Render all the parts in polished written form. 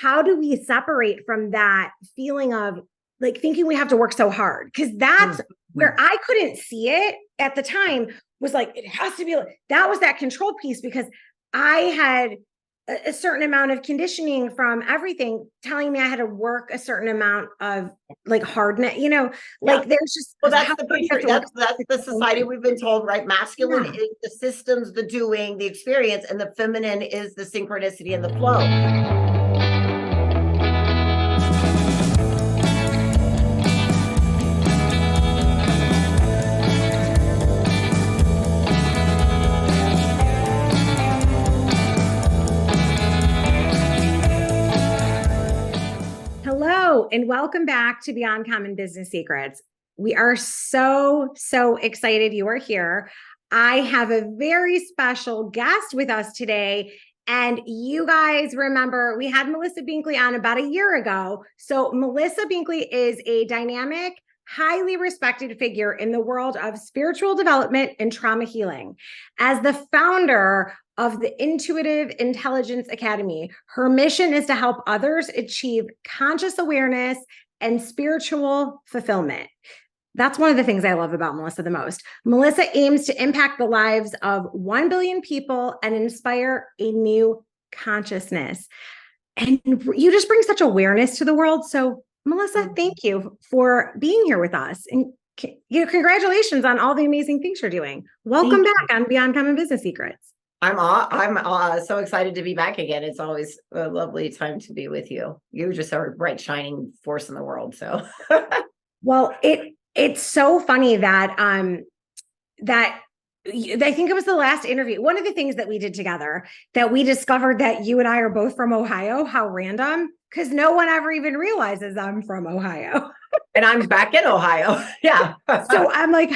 how do we separate from that feeling of like thinking we have to work so hard? Because that's where I couldn't see it at the time, was like, it has to be, that was that control piece, because I had a certain amount of conditioning from everything telling me I had to work a certain amount of like hardness, like there's just, well, that's the society we've been told, right? Masculine is the systems, the doing, the experience, and the feminine is the synchronicity and the flow. Hello, and welcome back to Beyond Common Business Secrets. We are so excited you are here. I have a very special guest with us today. And you guys remember we had Melissa Binkley on about a year ago. So Melissa Binkley is a dynamic, highly respected figure in the world of spiritual development and trauma healing. As the founder of the Intuitive Intelligence Academy, her mission is to help others achieve conscious awareness and spiritual fulfillment. That's one of the things I love about Melissa the most. Melissa aims to impact the lives of 1 billion people and inspire a new consciousness. And you just bring such awareness to the world. So Melissa, thank you for being here with us. And congratulations on all the amazing things you're doing. Welcome back on Beyond Common Business Secrets. I'm so excited to be back again. It's always a lovely time to be with you. You just are a bright, shining force in the world. So, well, it's so funny that that I think it was the last interview. One of the things that we did together that we discovered that you and I are both from Ohio. How random, because no one ever even realizes I'm from Ohio. And I'm back in Ohio. Yeah. So I'm like,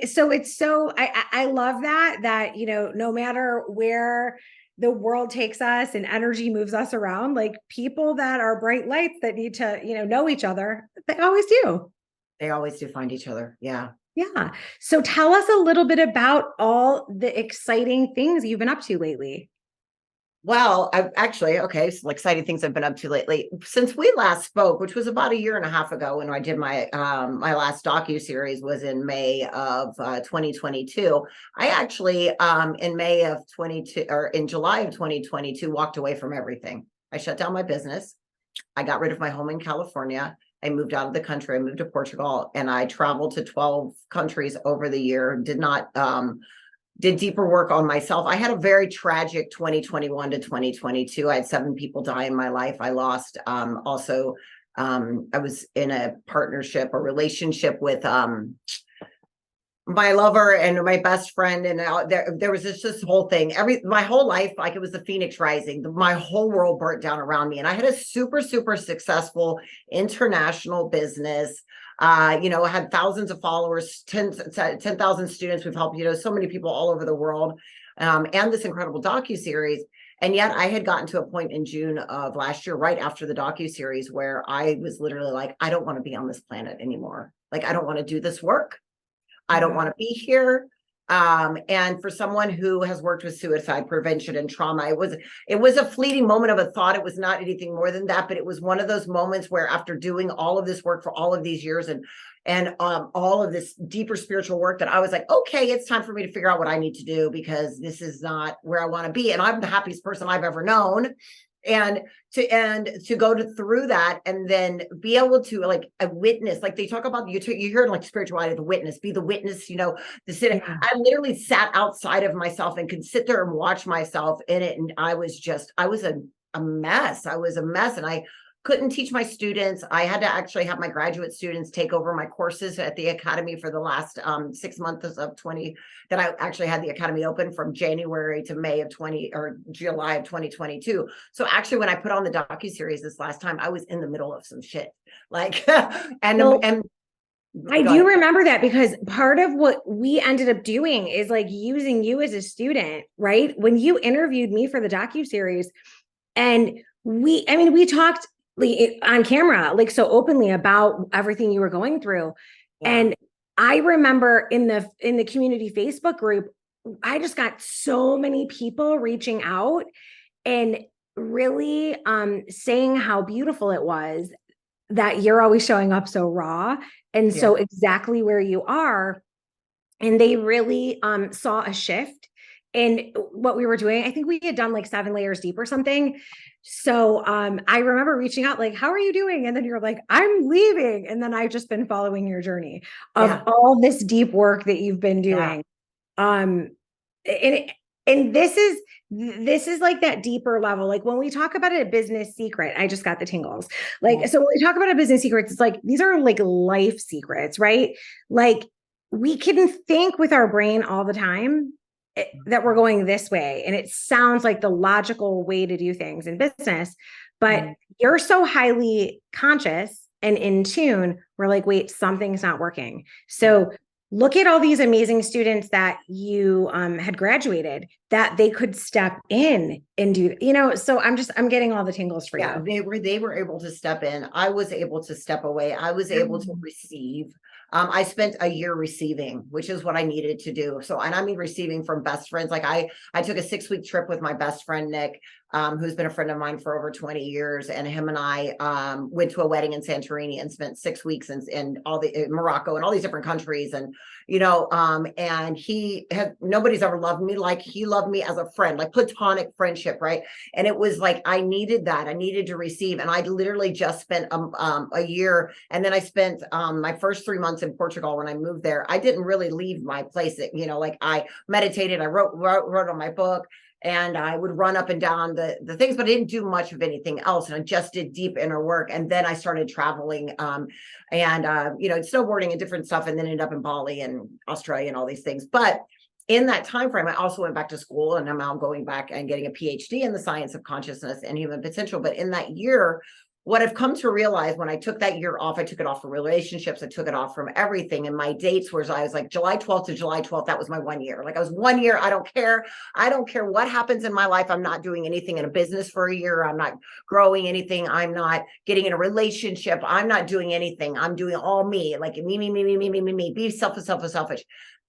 so it's so, I love that, no matter where the world takes us and energy moves us around, like people that are bright lights that need to, know each other, they always do. They always do find each other. Yeah. Yeah. So tell us a little bit about all the exciting things you've been up to lately. Well, some exciting things I've been up to lately. Since we last spoke, which was about a year and a half ago when I did my my last docuseries was in May of 2022. I actually in May of 22 or in July of 2022 walked away from everything. I shut down my business. I got rid of my home in California. I moved out of the country. I moved to Portugal, and I traveled to 12 countries over the year. Did deeper work on myself. I had a very tragic 2021 to 2022. I had 7 people die in my life. I lost I was in a relationship with my lover and my best friend, and there was this whole thing. My whole life, like it was the Phoenix rising. My whole world burnt down around me, and I had a super successful international business. I had thousands of followers, 10,000 students. We've helped, so many people all over the world, and this incredible docuseries. And yet I had gotten to a point in June of last year, right after the docuseries, where I was literally like, I don't want to be on this planet anymore. Like, I don't want to do this work. I don't want to be here. And for someone who has worked with suicide prevention and trauma, it was a fleeting moment of a thought. It was not anything more than that, but it was one of those moments where after doing all of this work for all of these years and all of this deeper spiritual work, that I was like, okay, it's time for me to figure out what I need to do, because this is not where I want to be. And I'm the happiest person I've ever known. And to go through that and then be able to like a witness, like they talk about, you hear like spirituality, the witness, be the witness, I literally sat outside of myself and could sit there and watch myself in it. And I was a mess. I was a mess. And I couldn't teach my students. I had to actually have my graduate students take over my courses at the academy for the last 6 months of 20 that I actually had the academy open from January to May of 20 or July of 2022. So actually, when I put on the docuseries this last time, I was in the middle of some shit. Like, I do remember that, because part of what we ended up doing is like using you as a student, right? When you interviewed me for the docuseries, and we talked on camera, like so openly about everything you were going through. Yeah. And I remember in the community Facebook group, I just got so many people reaching out, and really saying how beautiful it was that you're always showing up so raw and Yeah. so exactly where you are. And they really saw a shift in what we were doing. I think we had done like 7 layers deep or something. So I remember reaching out, like, how are you doing? And then you're like, I'm leaving. And then I've just been following your journey of Yeah. all this deep work that you've been Yeah. doing. Um, and this is like that deeper level. Like when we talk about a business secret, I just got the tingles. Like, Yeah. so when we talk about a business secrets, it's like these are like life secrets, right? Like we can think with our brain all the time that we're going this way. And it sounds like the logical way to do things in business, but Mhm. you're so highly conscious and in tune. We're like, wait, something's not working. So look at all these amazing students that you had graduated that they could step in and do, so I'm getting all the tingles for Yeah, you. they were able to step in. I was able to step away. I was able to receive. I spent a year receiving, which is what I needed to do. So, and I mean receiving from best friends. Like I took a 6-week trip with my best friend Nick, who's been a friend of mine for over 20 years, and him and I went to a wedding in Santorini and spent 6 weeks in all the in Morocco and all these different countries, and and he had nobody's ever loved me like he loved me as a friend, like platonic friendship, right? And it was like I needed that. I needed to receive, and I literally just spent a year, and then I spent my first 3 months in Portugal when I moved there. I didn't really leave my place. Like I meditated, I wrote on my book, and I would run up and down the things, but I didn't do much of anything else. And I just did deep inner work. And then I started traveling and snowboarding and different stuff, and then ended up in Bali and Australia and all these things. But in that time frame, I also went back to school, and I'm now going back and getting a PhD in the science of consciousness and human potential. But in that year, what I've come to realize when I took that year off, I took it off from relationships, I took it off from everything. And my dates were, I was like July 12th to July 12th. That was my 1 year. Like I was 1 year. I don't care. I don't care what happens in my life. I'm not doing anything in a business for a year. I'm not growing anything. I'm not getting in a relationship. I'm not doing anything. I'm doing all me, like me, be selfish.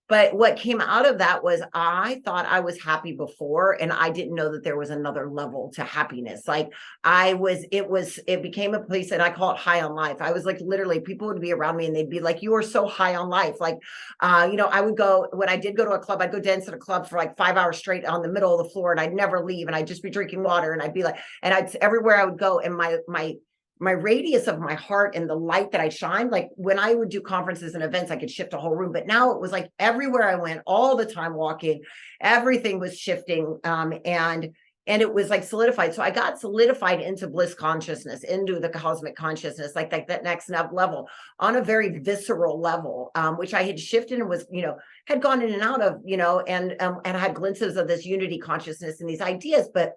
But what came out of that was I thought I was happy before, and I didn't know that there was another level to happiness. Like it became a place, and I call it high on life. I was like, literally, people would be around me and they'd be like, you are so high on life. Like, I would go, when I did go to a club, I'd go dance at a club for like 5 hours straight on the middle of the floor, and I'd never leave. And I'd just be drinking water, and I'd be like, everywhere I would go, and my radius of my heart and the light that I shine, like when I would do conferences and events, I could shift a whole room. But now it was like everywhere I went, all the time walking, everything was shifting. And it was like solidified. So I got solidified into bliss consciousness, into the cosmic consciousness, like that next level on a very visceral level, which I had shifted and was, had gone in and out of, and I had glimpses of this unity consciousness and these ideas. But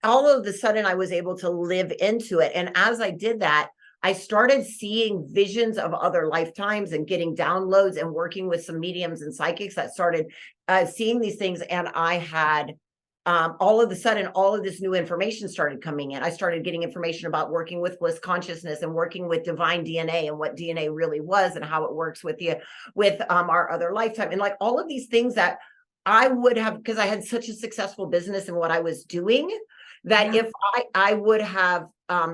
all of a sudden I was able to live into it. And as I did that, I started seeing visions of other lifetimes and getting downloads and working with some mediums and psychics that started seeing these things. And I had all of a sudden, all of this new information started coming in. I started getting information about working with bliss consciousness and working with divine DNA and what DNA really was and how it works with our other lifetime. And like all of these things that I would have, because I had such a successful business in what I was doing, that if I would have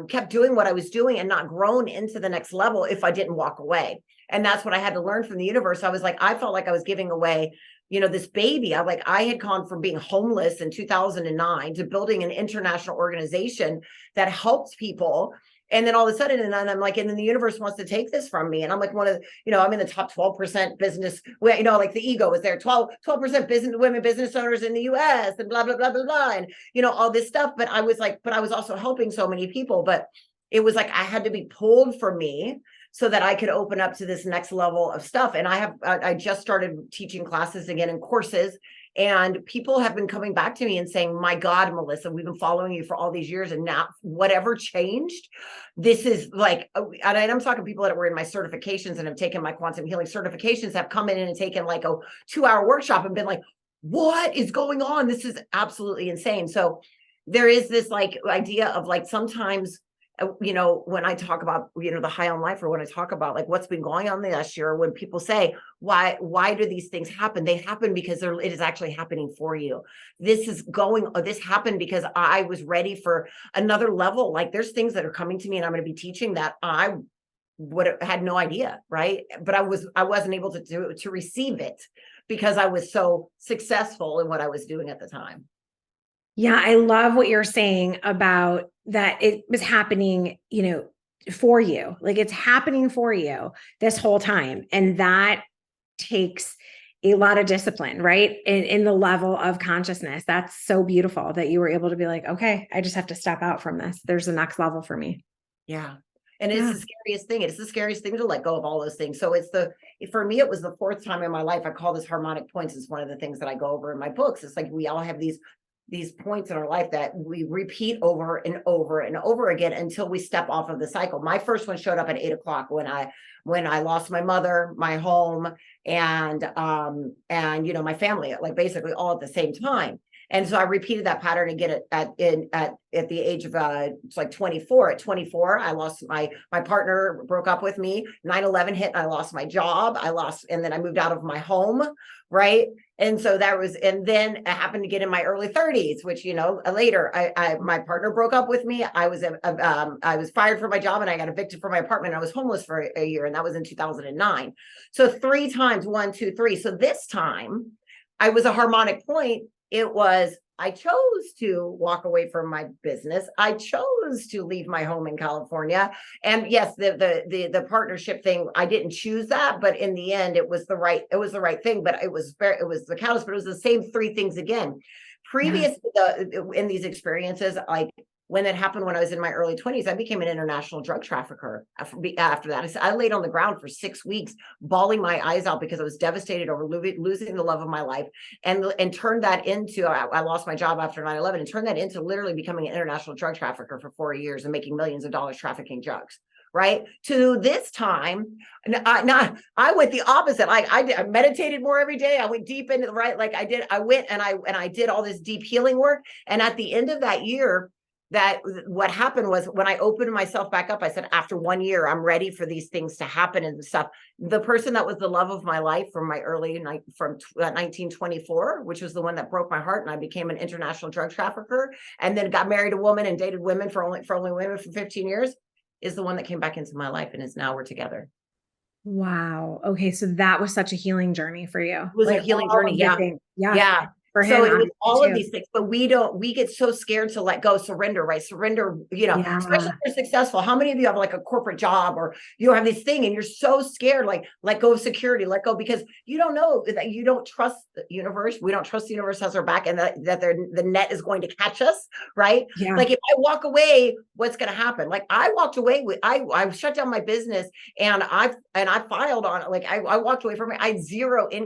kept doing what I was doing and not grown into the next level if I didn't walk away. And that's what I had to learn from the universe. I was like, I felt like I was giving away, this baby. I had gone from being homeless in 2009 to building an international organization that helps people. And then all of a sudden, and then I'm like, and then the universe wants to take this from me. And I'm like I'm in the top 12% business, like the ego is there, 12% women business owners in the US and blah, blah, blah, blah, blah. And, all this stuff. But I was also helping so many people, but it was like, I had to be pulled from me so that I could open up to this next level of stuff. And I just started teaching classes again and courses. And people have been coming back to me and saying, my God, Melissa, we've been following you for all these years, and now whatever changed, this is like, and I'm talking people that were in my certifications and have taken my quantum healing certifications, have come in and taken like a 2-hour workshop and been like, what is going on? This is absolutely insane. So there is this like idea of like, sometimes when I talk about, the high on life, or when I talk about like what's been going on last year, when people say, why do these things happen? They happen because it is actually happening for you. This happened because I was ready for another level. Like there's things that are coming to me and I'm going to be teaching that I would have had no idea. Right. But I wasn't able to receive it because I was so successful in what I was doing at the time. Yeah, I love what you're saying about that it was happening, for you. Like it's happening for you this whole time. And that takes a lot of discipline, right? In the level of consciousness. That's so beautiful that you were able to be like, okay, I just have to step out from this. There's the next level for me. Yeah. And Yeah. it's the scariest thing. It's the scariest thing to let go of all those things. So for me, it was the fourth time in my life. I call this harmonic points. It's one of the things that I go over in my books. It's like we all have these points in our life that we repeat over and over and over again until we step off of the cycle. My first one showed up at 8 o'clock when I lost my mother, my home, and my family, like basically all at the same time. And so I repeated that pattern again at the age of it's like 24. At 24, I lost my partner, broke up with me. 9/11 hit, and I lost my job. And then I moved out of my home, right? And so and then it happened to get in my early 30s, which later my partner broke up with me. I was fired from my job and I got evicted from my apartment. And I was homeless for a year, and that was in 2009. So 3 times, 1, 2, 3. So this time I was a harmonic point. I chose to walk away from my business. I chose to leave my home in California. And yes, the partnership thing, I didn't choose that, but in the end, it was the right thing. But it was the catalyst, but it was the same 3 things again. Previous in these experiences, like when it happened when I was in my early 20s, I became an international drug trafficker. After that, I laid on the ground for 6 weeks, bawling my eyes out because I was devastated over losing the love of my life, and turned that into, I lost my job after 9/11 and turned that into literally becoming an international drug trafficker for 4 years and making millions of dollars trafficking drugs. Right to this time, I went the opposite. I meditated more every day. I went deep into I went and I did all this deep healing work. And at the end of that year, what happened was when I opened myself back up, I said, after 1 year, I'm ready for these things to happen and stuff. The person that was the love of my life from 1924, which was the one that broke my heart, and I became an international drug trafficker, and then got married a woman and dated women for only women for 15 years, is the one that came back into my life, and is now we're together. Wow. Okay. So that was such a healing journey for you. It was a healing all journey. of the Yeah. things. Yeah. For So him, it was all of too. these things, but we get so scared to let go, surrender, right? Surrender, Yeah. especially if you're successful. How many of you have like a corporate job, or you have this thing and you're so scared, like let go of security, let go, because you don't know that you don't trust the universe. We don't trust the universe has our back, and that the net is going to catch us, right? Yeah. Like if I walk away, what's going to happen? Like I walked away I shut down my business, and I filed on it. Like I walked away from it. I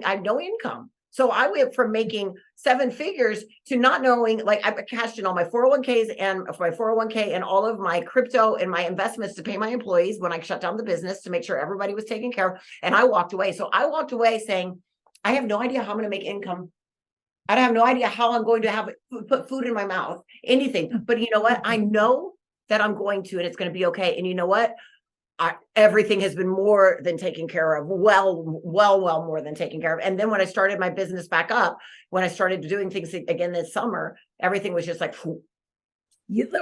had no income. So I went from making 7 figures to not knowing, like I cashed in all my 401ks and my 401k and all of my crypto and my investments to pay my employees when I shut down the business to make sure everybody was taken care of. And I walked away. So I walked away saying, I have no idea how I'm going to make income. I have no idea how I'm going to put food in my mouth, anything. But you know what? I know that I'm going to, and it's going to be okay. And you know what? Everything has been more than taken care of, well more than taken care of. And then when I started my business back up, when I started doing things again this summer, everything was just like,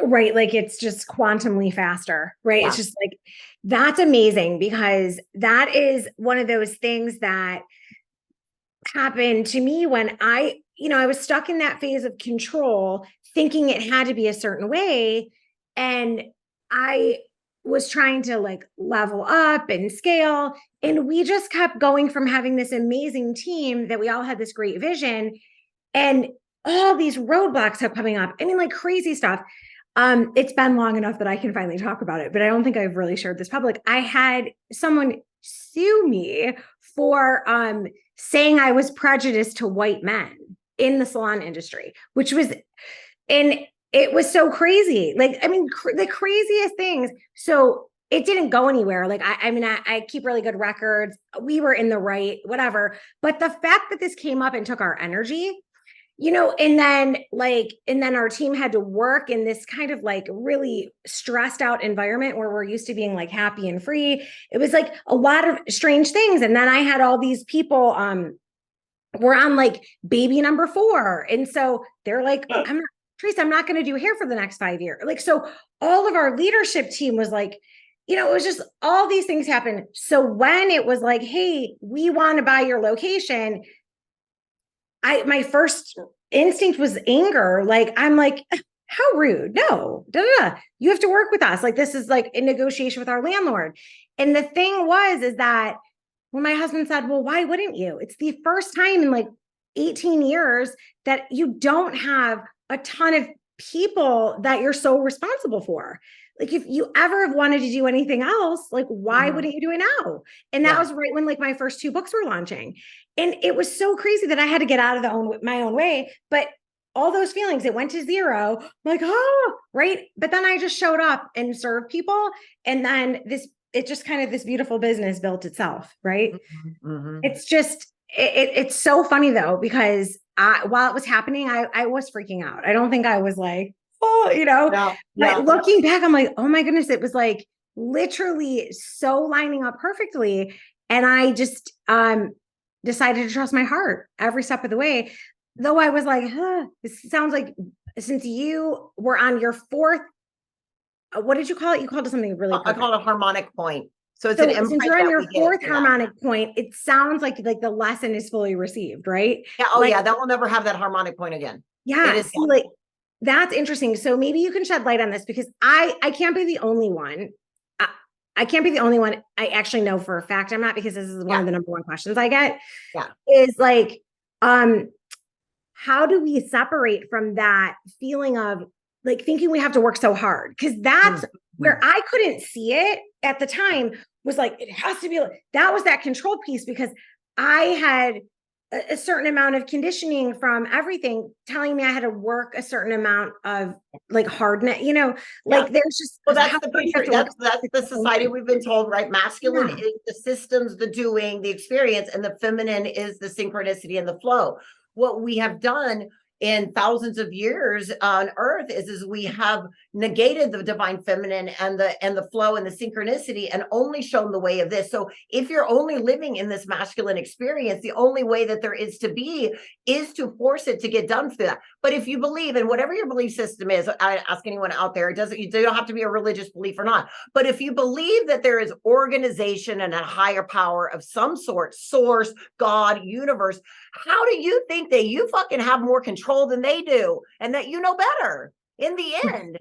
right. Like it's just quantumly faster, right? yeah. It's just like, that's amazing, because that is one of those things that happened to me when I was stuck in that phase of control, thinking it had to be a certain way. And I was trying to like level up and scale. And we just kept going from having this amazing team that we all had this great vision, and all these roadblocks kept coming up. I mean, like crazy stuff. It's been long enough that I can finally talk about it, but I don't think I've really shared this public. I had someone sue me for saying I was prejudiced to white men in the salon industry, which was, and it was so crazy. Like, I mean, the craziest things. So it didn't go anywhere. Like, I keep really good records. We were in the right, whatever. But the fact that this came up and took our energy, and then our team had to work in this kind of like really stressed out environment where we're used to being like happy and free. It was like a lot of strange things. And then I had all these people, we're on like baby number 4. And so they're like, Tracey, I'm not going to do hair for the next 5 years. Like, so all of our leadership team was like, it was just all these things happen. So when it was like, hey, we want to buy your location, my first instinct was anger. Like, I'm like, how rude. No, you have to work with us. Like, this is like a negotiation with our landlord. And the thing is that when my husband said, well, why wouldn't you? It's the first time in like 18 years that you don't have a ton of people that you're so responsible for. Like, if you ever have wanted to do anything else, like, why wouldn't you do it now? And that was right when like my first 2 books were launching. And it was so crazy that I had to get out of my own way. But all those feelings, it went to 0. I'm like, right. But then I just showed up and served people. And then it just kind of, this beautiful business built itself. Right. It's just, it's so funny though, because while it was happening, I was freaking out. I don't think I was like, but looking back, I'm like, oh my goodness, it was like literally so lining up perfectly. And I just decided to trust my heart every step of the way. Though I was like, this sounds like, since you were on your 4th, what did you call it? You called it something really perfect. I call it a harmonic point. So it's an imprint. Since you're on your 4th harmonic point, it sounds like the lesson is fully received, right? Yeah. Oh yeah. That will never have that harmonic point again. Yeah. It is like, that's interesting. So maybe you can shed light on this, because I can't be the only one. I can't be the only one. I actually know for a fact I'm not, because this is one of the number 1 questions I get. Is like, how do we separate from that feeling of like thinking we have to work so hard? Because that's where I couldn't see it at the time, was like, it has to be like, that was that control piece, because I had a certain amount of conditioning from everything telling me I had to work a certain amount of like hardness, like there's just, well, that's the picture. That's the society we've been told, right? Masculine is the systems, the doing, the experience, and the feminine is the synchronicity and the flow. What we have done in thousands of years on earth is we have negated the divine feminine and the flow and the synchronicity, and only shown the way of this. So if you're only living in this masculine experience, the only way that there is to be is to force it to get done for that. But if you believe in whatever your belief system is, I ask anyone out there, you don't have to be a religious belief or not, but if you believe that there is organization and a higher power of some sort, source, God, universe, how do you think that you fucking have more control than they do, and that you know better in the end?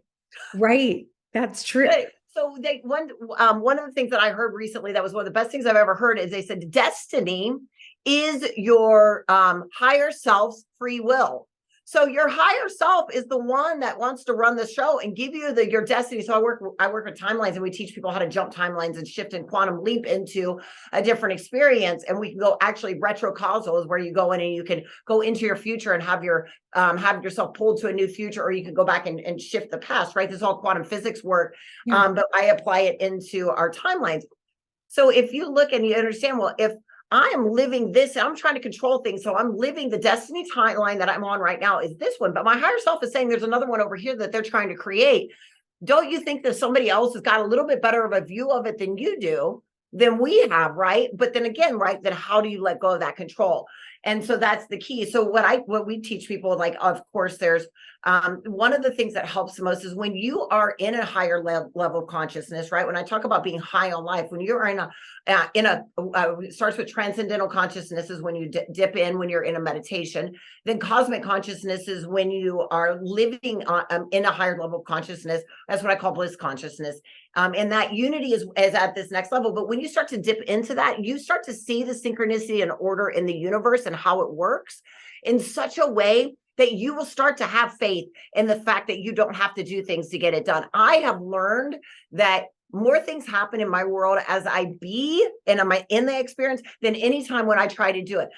Right. That's true. So one of the things that I heard recently that was one of the best things I've ever heard is they said destiny is your higher self's free will. So your higher self is the one that wants to run the show and give you your destiny. So I work with timelines, and we teach people how to jump timelines and shift and quantum leap into a different experience. And we can go actually retrocausal is where you go in and you can go into your future and have yourself pulled to a new future, or you can go back and shift the past, right? This is all quantum physics work, but I apply it into our timelines. So if you look and you understand, well, if I am living this, I'm trying to control things. So I'm living the destiny timeline that I'm on right now is this one, but my higher self is saying there's another one over here that they're trying to create. Don't you think that somebody else has got a little bit better of a view of it than you do, than we have, right? But then again, right, then how do you let go of that control? And so that's the key. So what we teach people, like, of course, there's one of the things that helps the most is when you are in a higher level of consciousness, right? When I talk about being high on life, when you're it starts with transcendental consciousness is when you dip in, when you're in a meditation. Then cosmic consciousness is when you are living in a higher level of consciousness. That's what I call bliss consciousness. And that unity is at this next level. But when you start to dip into that, you start to see the synchronicity and order in the universe and how it works in such a way that you will start to have faith in the fact that you don't have to do things to get it done. I have learned that more things happen in my world as I be and am I in the experience than any time when I try to do it.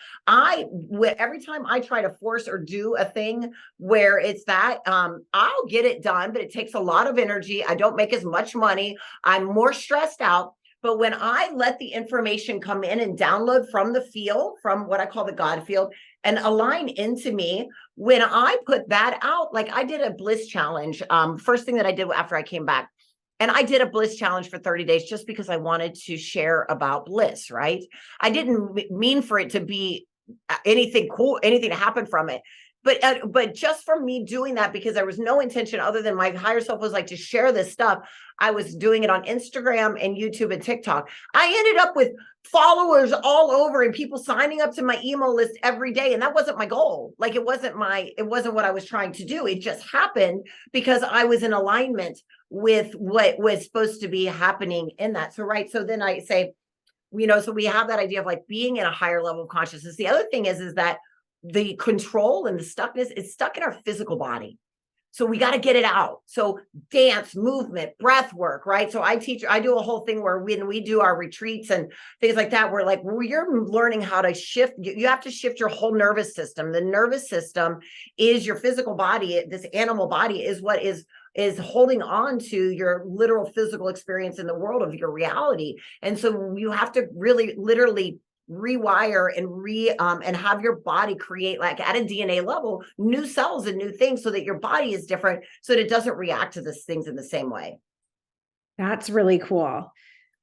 Every time I try to force or do a thing where it's that, I'll get it done, but it takes a lot of energy. I don't make as much money. I'm more stressed out. But when I let the information come in and download from the field, from what I call the God field, and align into me. When I put that out, like I did a Bliss challenge. First thing that I did after I came back, and I did a Bliss challenge for 30 days just because I wanted to share about Bliss, right? I didn't mean for it to be anything cool, anything to happen from it. But just from me doing that, because there was no intention other than my higher self was like to share this stuff. I was doing it on Instagram and YouTube and TikTok. I ended up with followers all over and people signing up to my email list every day. And that wasn't my goal. Like it wasn't what I was trying to do. It just happened because I was in alignment with what was supposed to be happening in that. So, right. So then I say, so we have that idea of like being in a higher level of consciousness. The other thing is that the control and the stuckness is stuck in our physical body. So we got to get it out. So dance, movement, breath work, right? So I do a whole thing where when we do our retreats and things like that, we're like, well, you're learning how to shift. You have to shift your whole nervous system. The nervous system is your physical body. This animal body is what is holding on to your literal physical experience in the world of your reality. And so you have to really literally rewire and have your body create, like at a DNA level, new cells and new things so that your body is different, so that it doesn't react to these things in the same way. That's really cool.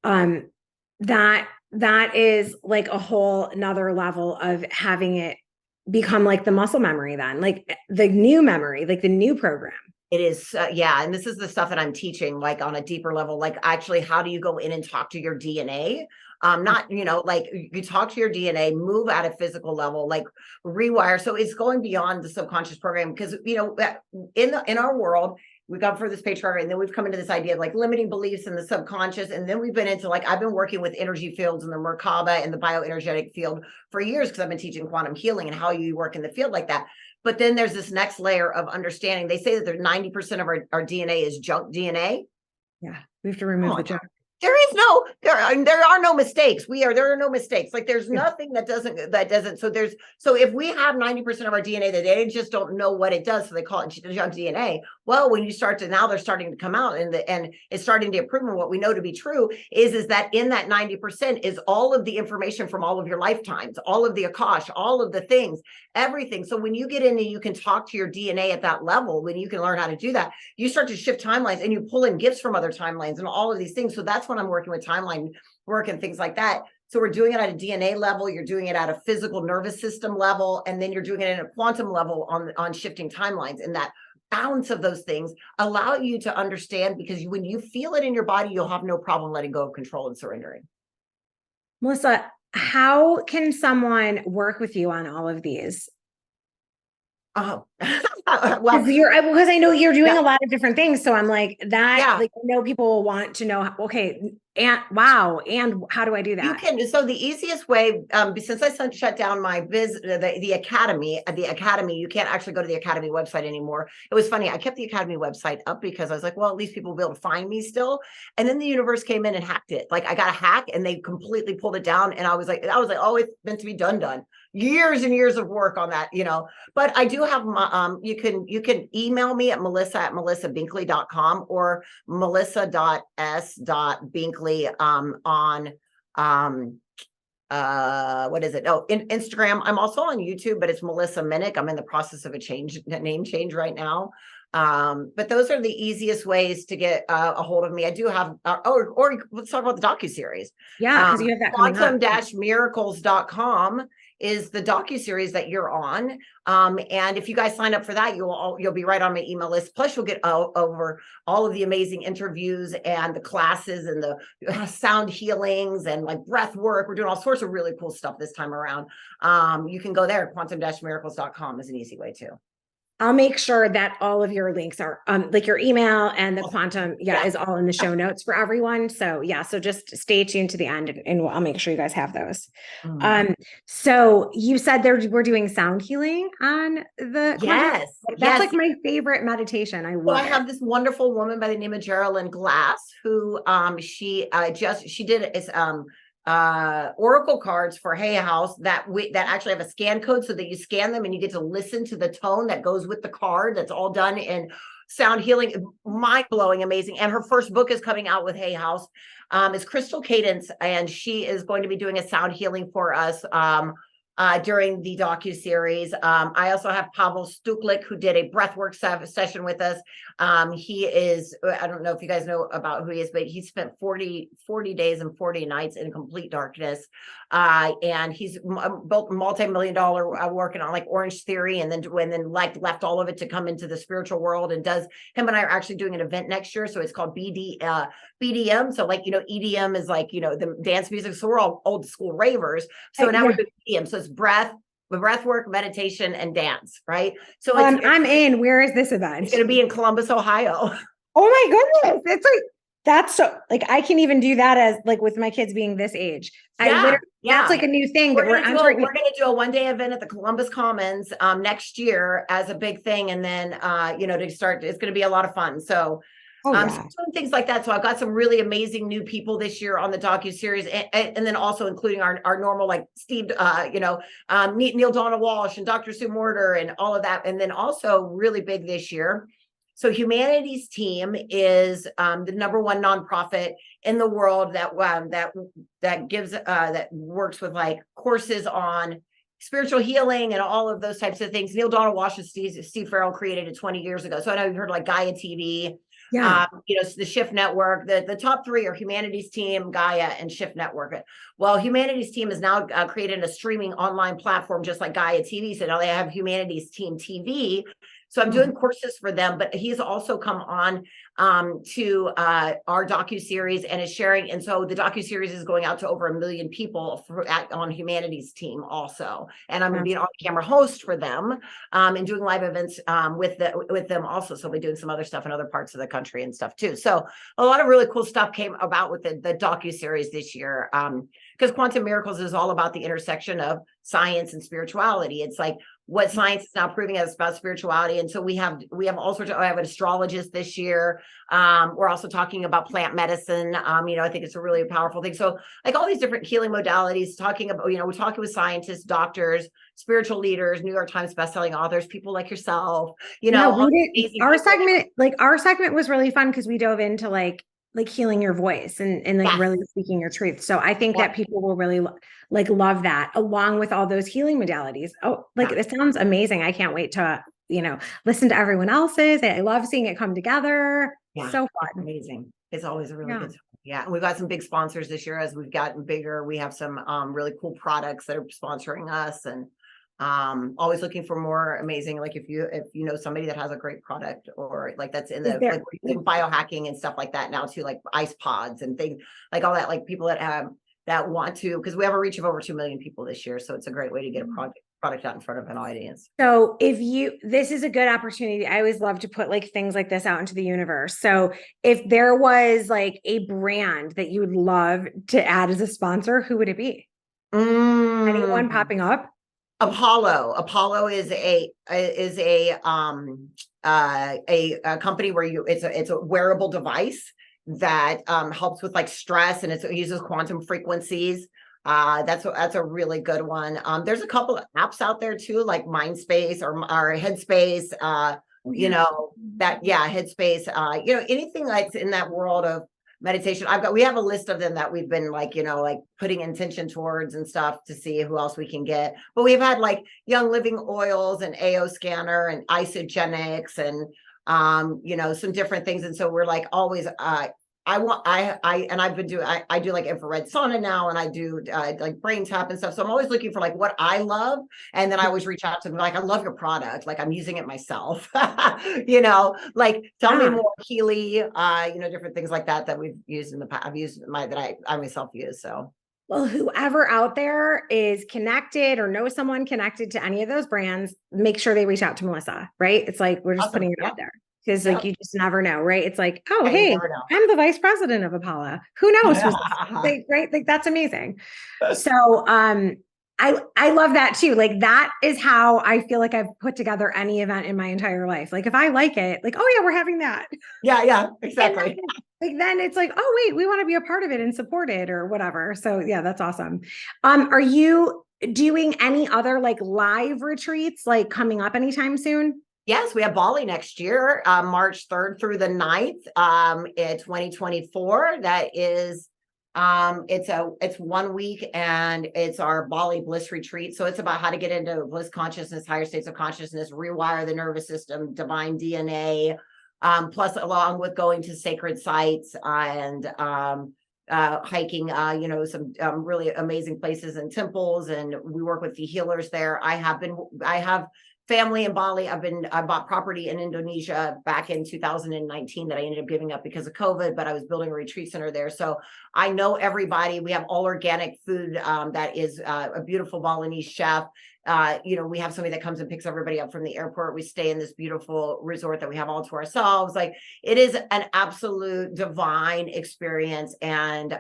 That is like a whole another level of having it become like the muscle memory, then like the new memory, like the new program. It is, yeah. And this is the stuff that I'm teaching, like on a deeper level, like actually, how do you go in and talk to your DNA? Not, like you talk to your DNA, move at a physical level, like rewire. So it's going beyond the subconscious program because, in our world, we've gone for this patriarchy, and then we've come into this idea of like limiting beliefs in the subconscious. And then we've been into like, I've been working with energy fields and the Merkaba and the bioenergetic field for years because I've been teaching quantum healing and how you work in the field like that. But then there's this next layer of understanding. They say that there's 90% of our DNA is junk DNA. Yeah, we have to remove the junk. There are no mistakes. There are no mistakes. Like there's nothing that doesn't. So if we have 90% of our DNA that they just don't know what it does, so they call it junk DNA. Well, when you start to, now they're starting to come out and it's starting to improve. And what we know to be true is that in that 90% is all of the information from all of your lifetimes, all of the Akash, all of the things, everything. So when you get in and you can talk to your DNA at that level, when you can learn how to do that, you start to shift timelines and you pull in gifts from other timelines and all of these things. So that's when I'm working with timeline work and things like that. So we're doing it at a DNA level, you're doing it at a physical nervous system level, and then you're doing it at a quantum level on shifting timelines. And that balance of those things allow you to understand, because when you feel it in your body, you'll have no problem letting go of control and surrendering. Melissa, how can someone work with you on all of these? Well, because I know you're doing a lot of different things. So I'm like that, yeah. like, I know people want to know, okay, and wow. And how do I do that? You can. So the easiest way, since I shut down my the academy, you can't actually go to the academy website anymore. It was funny. I kept the academy website up because I was like, well, at least people will be able to find me still. And then the universe came in and hacked it. Like I got a hack and they completely pulled it down. And I was like, oh, it's meant to be done. Years and years of work on that, but I do have my, you can email me at melissa@melissabinkley.com or melissa.s.binkley on what is it? Oh, in Instagram. I'm also on YouTube, but it's Melissa Minnick. I'm in the process of a name change right now. But those are the easiest ways to get a hold of me. I do have, or let's talk about the Docuseries. Yeah, because you have that quantum-miracles.com is the Docuseries that you're on. And if you guys sign up for that, you'll be right on my email list. Plus you'll get over all of the amazing interviews and the classes and the sound healings and like breath work. We're doing all sorts of really cool stuff this time around. You can go there. quantum-miracles.com is an easy way too. I'll make sure that all of your links are like your email and the quantum is all in the show notes for everyone. So so just stay tuned to the end and I'll make sure you guys have those. So you said we're doing sound healing on the yes. That's like my favorite meditation. I love it. I have this wonderful woman by the name of Geraldine Glass who she did oracle cards for Hay House that actually have a scan code so that you scan them and you get to listen to the tone that goes with the card. That's all done in sound healing, mind-blowing, amazing. And her first book is coming out with Hay House. It's Crystal Cadence, and she is going to be doing a sound healing for us during the docuseries. I also have Pavel Stuklik, who did a breathwork session with us. He is, I don't know if you guys know about who he is, but he spent 40 days and 40 nights in complete darkness. And he's built multi-million dollar working on like Orange Theory, and then like left all of it to come into the spiritual world, and him and I are actually doing an event next year. So it's called BDM. So like, EDM is like, the dance music. So we're all old school ravers. So now we're doing EDM. So it's breath work, meditation, and dance, right? So I'm in. Where is this event? It's going to be in Columbus, Ohio. Oh my goodness. It's like, that's so, like, I can even do that as like with my kids being this age. That's like a new thing. We're going to do a 1-day event at the Columbus Commons next year as a big thing. And then, to start, it's going to be a lot of fun. So, so doing things like that. So I've got some really amazing new people this year on the docuseries, and then also including our normal, like Steve, Neil Donna Walsh and Dr. Sue Morter and all of that. And then also really big this year. So Humanities Team is the #1 nonprofit in the world that gives that works with like courses on spiritual healing and all of those types of things. Neil Donna Walsh and Steve Farrell created it 20 years ago. So I know you've heard like Gaia TV. The Shift Network. The top 3 are Humanities Team, Gaia, and Shift Network. Well, Humanities Team is now created a streaming online platform, just like Gaia TV. So now they have Humanities Team TV. So I'm doing courses for them, but he's also come on to our docuseries and is sharing. And so the docuseries is going out to over 1 million people on Humanities Team also. And I'm going to be an on-camera host for them and doing live events with them also. So we'll be doing some other stuff in other parts of the country and stuff too. So a lot of really cool stuff came about with the docuseries this year, because Quantum Miracles is all about the intersection of science and spirituality. It's like what science is now proving us about spirituality. And so we have all sorts of, I have an astrologist this year. We're also talking about plant medicine. I think it's a really powerful thing. So like all these different healing modalities, talking about, we're talking with scientists, doctors, spiritual leaders, New York Times bestselling authors, people like yourself, our segment was really fun because we dove into like healing your voice and like really speaking your truth. So I think that people will really love that, along with all those healing modalities. It sounds amazing. I can't wait to, listen to everyone else's. I love seeing it come together. Yeah. So fun. Amazing. It's always a really good time. Yeah. And we've got some big sponsors this year as we've gotten bigger. We have some really cool products that are sponsoring us, and always looking for more amazing, like if you know somebody that has a great product, or like that's in the like biohacking and stuff like that now too, like ice pods and things like all that, like people that want to, because we have a reach of over 2 million people this year, so it's a great way to get a product out in front of an audience. So this is a good opportunity. I always love to put like things like this out into the universe. So if there was like a brand that you would love to add as a sponsor, who would it be? Anyone popping up? Apollo is a company where it's a wearable device that helps with like stress, and it uses quantum frequencies. That's a really good one. There's a couple of apps out there too, like Mindspace or Headspace. Headspace. Anything that's in that world of meditation. We have a list of them that we've been like putting intention towards and stuff to see who else we can get. But we've had like Young Living Oils and AO Scanner and Isogenics and some different things. And so we're like always I do like infrared sauna now, and I do like brain tap and stuff. So I'm always looking for like what I love. And then I always reach out to them like, I love your product. Like I'm using it myself, like tell me more, Healy, different things like that we've used in the past. I've used that I myself use. So. Well, whoever out there is connected or knows someone connected to any of those brands, make sure they reach out to Melissa, right? It's like, we're just putting it out there. Because like you just never know, right? It's like, hey, I'm the vice president of Apollo. Who knows? Right? Like that's amazing. So I love that too. Like that is how I feel like I've put together any event in my entire life. Like if I like it, like, oh yeah, we're having that. Yeah, exactly. Then it's like, oh wait, we want to be a part of it and support it or whatever. So yeah, that's awesome. Are you doing any other like live retreats like coming up anytime soon? Yes, we have Bali next year, March 3rd through the 9th in 2024. That is It's 1 week, and it's our Bali Bliss retreat. So it's about how to get into bliss consciousness, higher states of consciousness, rewire the nervous system, divine DNA, plus along with going to sacred sites and hiking, some really amazing places and temples, and we work with the healers there. I have family in Bali. I bought property in Indonesia back in 2019 that I ended up giving up because of COVID, but I was building a retreat center there. So I know everybody. We have all organic food that is a beautiful Balinese chef. We have somebody that comes and picks everybody up from the airport. We stay in this beautiful resort that we have all to ourselves. Like, it is an absolute divine experience. And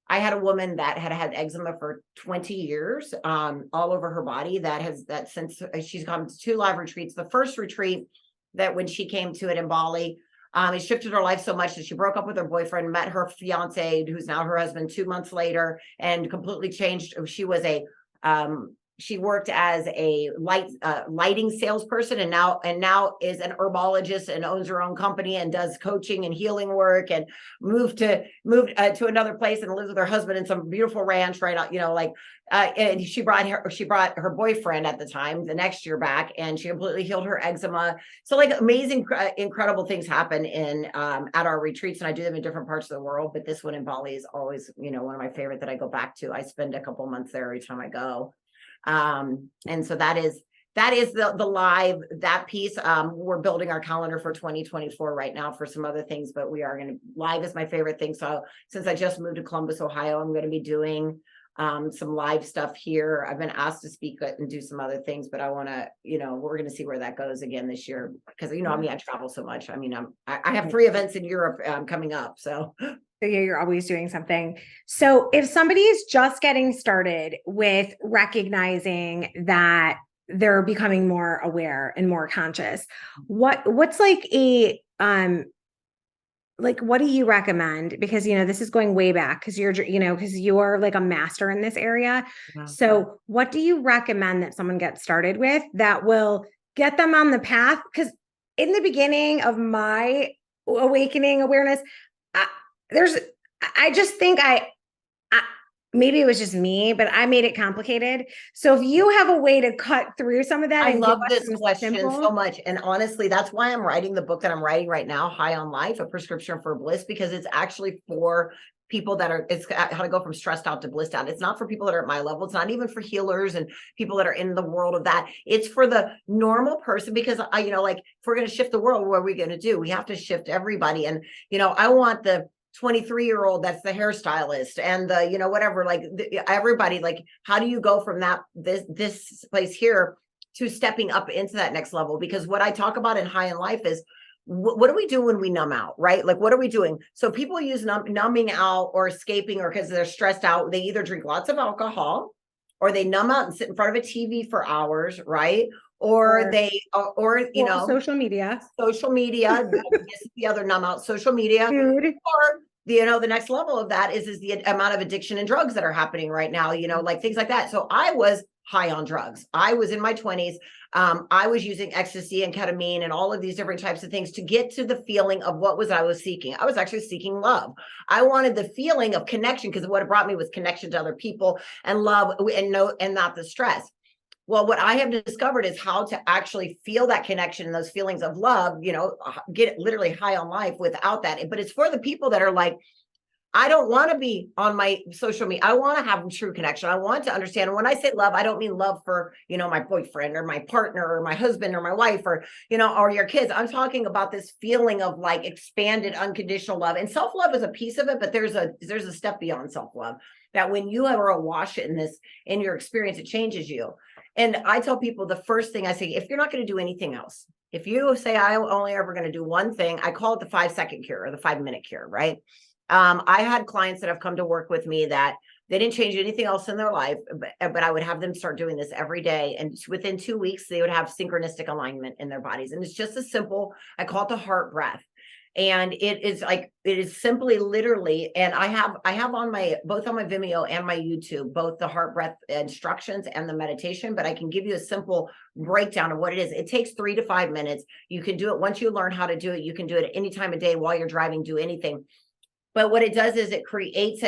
I had a woman that had had eczema for 20 years, all over her body, that since she's gone to 2 live retreats. The first retreat, that when she came to it in Bali, it shifted her life so much that she broke up with her boyfriend, met her fiance, who's now her husband, 2 months later, and completely changed. She worked as a lighting salesperson, and now is an herbologist and owns her own company and does coaching and healing work, and moved to another place and lives with her husband in some beautiful ranch right out, and she brought her boyfriend at the time the next year back, and she completely healed her eczema. So like amazing, incredible things happen at our retreats, and I do them in different parts of the world, but this one in Bali is always, one of my favorite that I go back to. I spend a couple months there every time I go. And so that is the live, that piece. We're building our calendar for 2024 right now for some other things, but live is my favorite thing. So since I just moved to Columbus, Ohio, I'm going to be doing some live stuff here. I've been asked to speak and do some other things, but I want to, we're going to see where that goes again this year, because I travel so much. I have 3 events in Europe coming up. So yeah, you're always doing something. So if somebody is just getting started with recognizing that they're becoming more aware and more conscious, what's like what do you recommend? Because, this is going way back, because you're like a master in this area. yeah. So what do you recommend that someone gets started with that will get them on the path? Because in the beginning of my awakening awareness, I just think maybe it was just me, but I made it complicated. So if you have a way to cut through some of that, I and love give us this some question simple. so much. And honestly, that's why I'm writing the book that I'm writing right now, High on Life, A Prescription for Bliss, because it's actually for people it's how to go from stressed out to blissed out. It's not for people that are at my level. It's not even for healers and people that are in the world of that. It's for the normal person, because if we're going to shift the world, what are we going to do? We have to shift everybody. And, I want the 23-year-old that's the hairstylist and the whatever, everybody, how do you go from this place here to stepping up into that next level? Because what I talk about in High in Life is what do we do when we numb out, right? Like, what are we doing? So people use numbing out or escaping, or because they're stressed out, they either drink lots of alcohol, or they numb out and sit in front of a TV for hours, right? Or Social media. This is the other numb out, social media. Food. Or the next level of that is the amount of addiction and drugs that are happening right now, like things like that. So I was high on drugs. I was in my 20s. I was using ecstasy and ketamine and all of these different types of things to get to the feeling of what I was seeking. I was actually seeking love. I wanted the feeling of connection, because what it brought me was connection to other people and love, and not the stress. Well, what I have discovered is how to actually feel that connection and those feelings of love, get literally high on life without that. But it's for the people that are like, I don't want to be on my social media. I want to have true connection. I want to understand. And when I say love, I don't mean love for, my boyfriend or my partner or my husband or my wife or, or your kids. I'm talking about this feeling of like expanded unconditional love. And self-love is a piece of it, but there's a step beyond self-love, that when you are awash in your experience, it changes you. And I tell people, the first thing I say, if you're not going to do anything else, if you say, I'm only ever going to do one thing, I call it the 5-second cure or the 5-minute cure, right? I had clients that have come to work with me that they didn't change anything else in their life, but I would have them start doing this every day. And within 2 weeks, they would have synchronistic alignment in their bodies. And it's just as simple. I call it the heart breath. And it is simply literally, and I have on both on my Vimeo and my YouTube, both the heart breath instructions and the meditation, but I can give you a simple breakdown of what it is. It takes 3 to 5 minutes. You can do it once you learn how to do it. You can do it at any time of day while you're driving, do anything. But what it does is it creates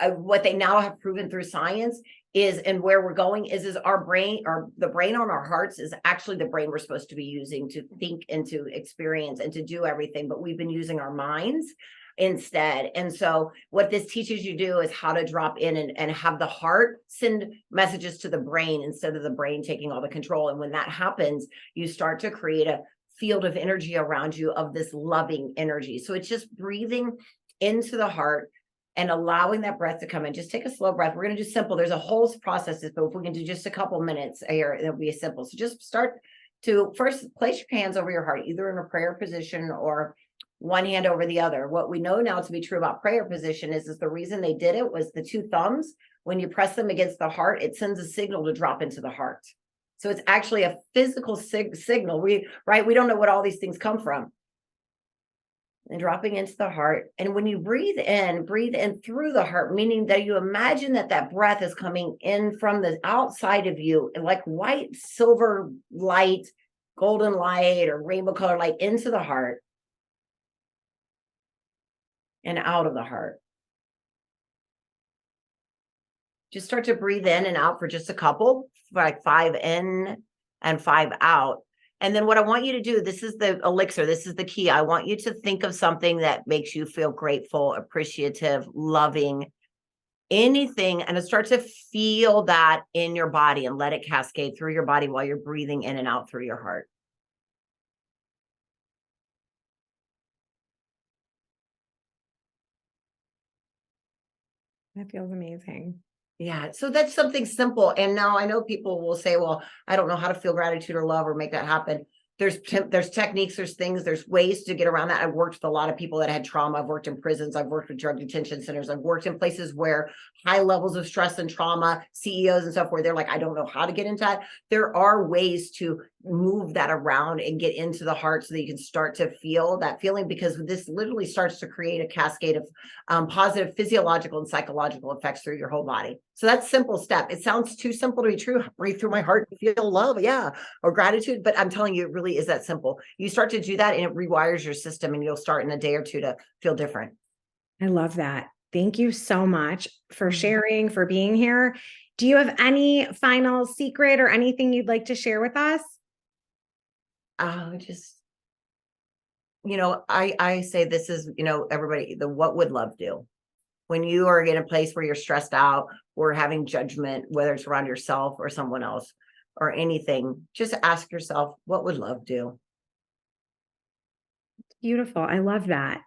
what they now have proven through science is, and where we're going is our brain, or the brain on our hearts is actually the brain we're supposed to be using to think and to experience and to do everything. But we've been using our minds instead. And so what this teaches you to do is how to drop in and have the heart send messages to the brain instead of the brain taking all the control. And when that happens, you start to create a field of energy around you of this loving energy. So it's just breathing into the heart and allowing that breath to come in. Just take a slow breath. We're going to do simple. There's a whole process, but if we can do just a couple minutes here, it'll be simple. So just start to first place your hands over your heart, either in a prayer position or one hand over the other. What we know now to be true about prayer position is the reason they did it was the two thumbs, when you press them against the heart, it sends a signal to drop into the heart. So it's actually a physical signal. We don't know what all these things come from. And dropping into the heart. And when you breathe in through the heart, meaning that you imagine that breath is coming in from the outside of you, like white, silver light, golden light, or rainbow color light into the heart and out of the heart. Just start to breathe in and out for just a couple, like 5 in and 5 out. And then what I want you to do, this is the elixir, this is the key. I want you to think of something that makes you feel grateful, appreciative, loving, anything, and to start to feel that in your body and let it cascade through your body while you're breathing in and out through your heart. That feels amazing. Yeah, so that's something simple. And now I know people will say, well, I don't know how to feel gratitude or love or make that happen. There's techniques, there's things, there's ways to get around that. I've worked with a lot of people that had trauma. I've worked in prisons. I've worked with drug detention centers. I've worked in places where high levels of stress and trauma, CEOs and stuff, where they're like, I don't know how to get into that. There are ways to move that around and get into the heart so that you can start to feel that feeling, because this literally starts to create a cascade of positive physiological and psychological effects through your whole body. So that's simple step. It sounds too simple to be true. Breathe through my heart, feel love, yeah, or gratitude. But I'm telling you, it really is that simple. You start to do that and it rewires your system, and you'll start in a day or two to feel different. I love that. Thank you so much for sharing, for being here. Do you have any final secret or anything you'd like to share with us? Just, I say this is, everybody, what would love do? When you are in a place where you're stressed out or having judgment, whether it's around yourself or someone else or anything, just ask yourself, what would love do? Beautiful. I love that.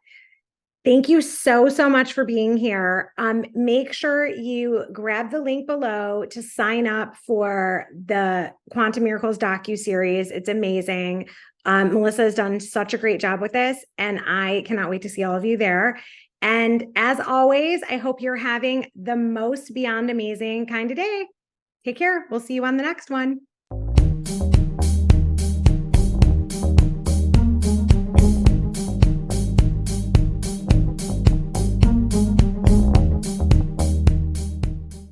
Thank you so, so much for being here. Make sure you grab the link below to sign up for the Quantum Miracles docuseries. It's amazing. Melissa has done such a great job with this, and I cannot wait to see all of you there. And as always, I hope you're having the most beyond amazing kind of day. Take care. We'll see you on the next one.